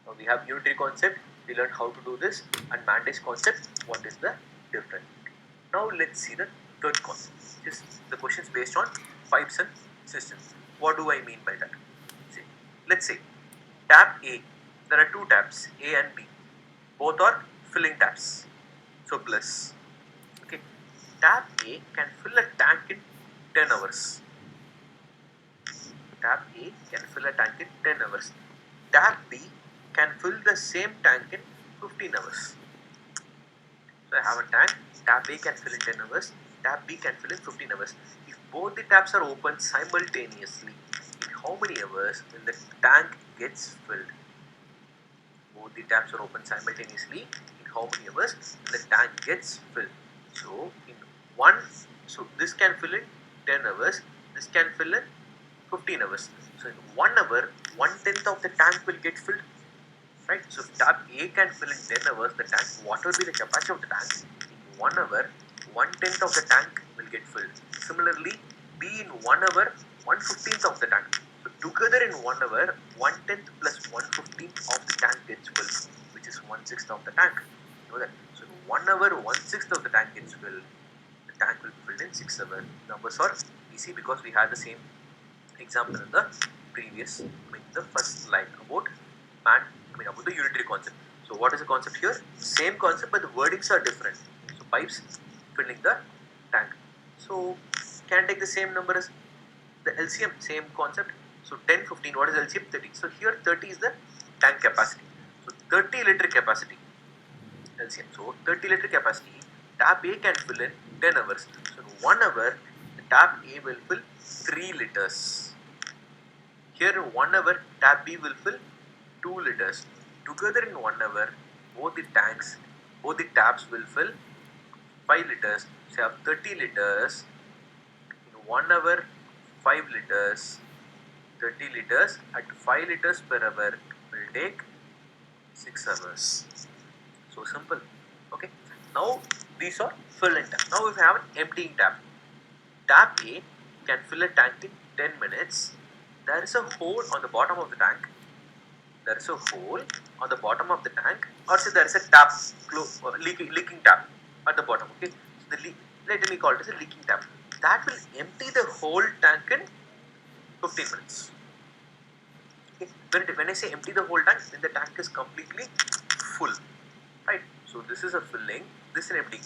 Now we have unitary concept, we learned how to do this, and mandate concept, what is the difference. Now let's see the third concept. Just the questions based on pipes and systems. What do I mean by that? See, let's say tap A, there are two taps, A and B. Both are filling taps. So plus. Okay. Tap A can fill a tank in 10 hours. Tap A can fill a tank in 10 hours. Tap B can fill the same tank in 15 hours. So I have a tank, tap A can fill in 10 hours, tap B can fill in 15 hours. If both the taps are open simultaneously, in how many hours will the tank gets filled? Both the taps are open simultaneously, in how many hours will the tank gets filled? So in one, so this can fill in 10 hours, this can fill in 15 hours. So in 1 hour, 1/10 of the tank will get filled. Right, so if tap A can fill in 10 hours the tank, what will be the capacity of the tank? In 1 hour, 1/10 of the tank will get filled. Similarly, B in 1 hour, 1/15 of the tank. So together in 1 hour, 1/10 plus 1/15 of the tank gets filled, which is 1/6 of the tank. You know that. So in 1 hour, 1/6 of the tank gets filled. The tank will be filled in 6 hours. Numbers are easy because we had the same example in the previous, the first slide about about the unitary concept. So what is the concept here? Same concept, but the wordings are different. So pipes filling the tank. So can I take the same number as the LCM, same concept. So 10, 15, what is LCM? 30. So here 30 is the tank capacity. So 30 liter capacity, LCM. So 30 liter capacity, tap A can fill in 10 hours. So in 1 hour, the tap A will fill 3 liters. Here in 1 hour, tap B will fill 2 liters. Together in 1 hour, both the taps will fill 5 liters. So you have 30 liters. In 1 hour, 5 liters. 30 liters at 5 liters per hour will take 6 hours. So simple. Okay. Now these are fill and tap. Now if we have an emptying tap. Tap A can fill a tank in 10 minutes. There is a hole on the bottom of the tank. There is a hole on the bottom of the tank, or say there is a tap, leaking tap at the bottom. Okay, so let me call it as a leaking tap. That will empty the whole tank in 15 minutes. Okay, when I say empty the whole tank, then the tank is completely full. Right. So this is a filling. This is an emptying.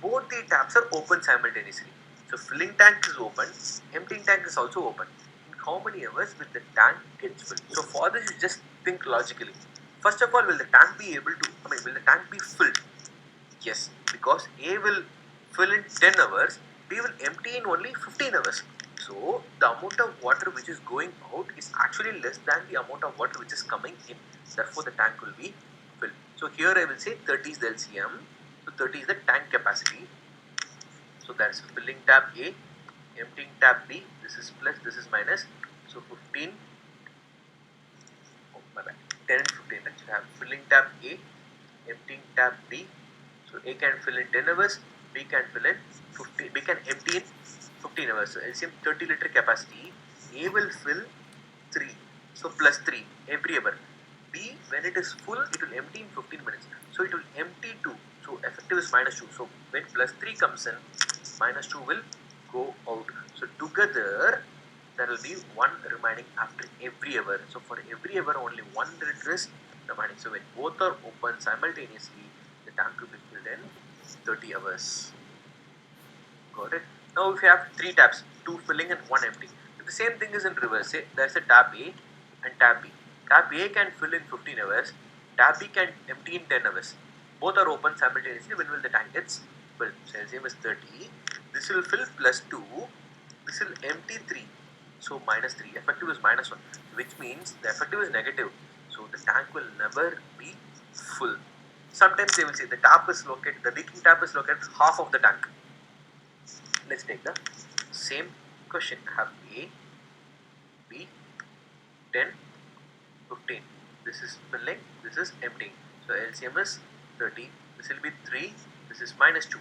Both the taps are open simultaneously. So filling tank is open. Emptying tank is also open. How many hours will the tank get filled? So for this, you just think logically. First of all, will the tank be able to, will the tank be filled? Yes, because A will fill in 10 hours, B will empty in only 15 hours. So the amount of water which is going out is actually less than the amount of water which is coming in. Therefore, the tank will be filled. So here I will say 30 is the LCM. So 30 is the tank capacity. So that's filling tap A, emptying tap B, this is plus, this is minus. So 15, oh my bad, 10 and 15. Let's have filling tap A, emptying tap B. So A can fill in 10 hours, B can fill in 15, B can empty in 15 hours. So LCM 30 liter capacity, A will fill 3, so plus 3 every hour. B, when it is full, it will empty in 15 minutes. So it will empty 2. So effective is minus 2. So when plus 3 comes in, minus 2 will go out. So together, there will be 1 remaining after every hour. So for every hour, only 1 liter is remaining. So when both are open simultaneously, the tank will be filled in 30 hours. Got it? Now if you have 3 taps, 2 filling and 1 empty. If the same thing is in reverse, say there is a tap A and tap B. Tap A can fill in 15 hours, tap B can empty in 10 hours. Both are open simultaneously. When will the tank gets filled? So LCM is 30. This will fill plus 2. This will empty 3. So minus 3. Effective is minus 1. Which means the effective is negative. So the tank will never be full. Sometimes they will say the tap is located, the leaking tap is located half of the tank. Let's take the same question. I have A, B, 10, 15. This is filling, this is emptying. So LCM is 30. This will be 3. This is minus 2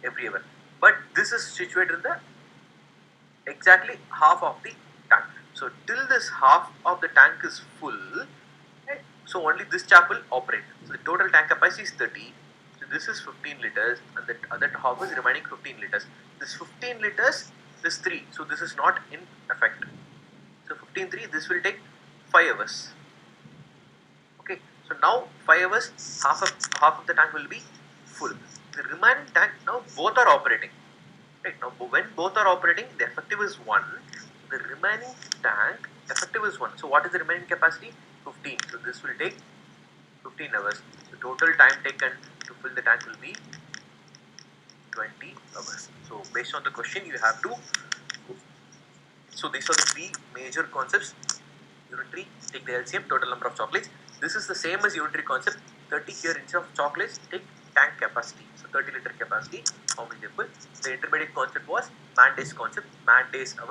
every hour. But this is situated in the exactly half of the tank. So till this half of the tank is full, right? So only this chap will operate. So the total tank capacity is 30. So this is 15 liters and the other half is remaining 15 liters. This 15 liters, this 3. So this is not in effect. So 15/3, this will take 5 hours. Okay. So now 5 hours, half of the tank will be full. The remaining tank, now both are operating. Right. Now when both are operating, the effective is 1. The remaining tank effective is 1. So what is the remaining capacity? 15. So this will take 15 hours. The total time taken to fill the tank will be 20 hours. So based on the question, you have to. So these are the 3 major concepts. Unitary, take the LCM, total number of chocolates. This is the same as unitary concept. 30 here instead of chocolates, take tank capacity. So 30 liter capacity, how many they fill. The intermediate concept was man days concept, man days hours.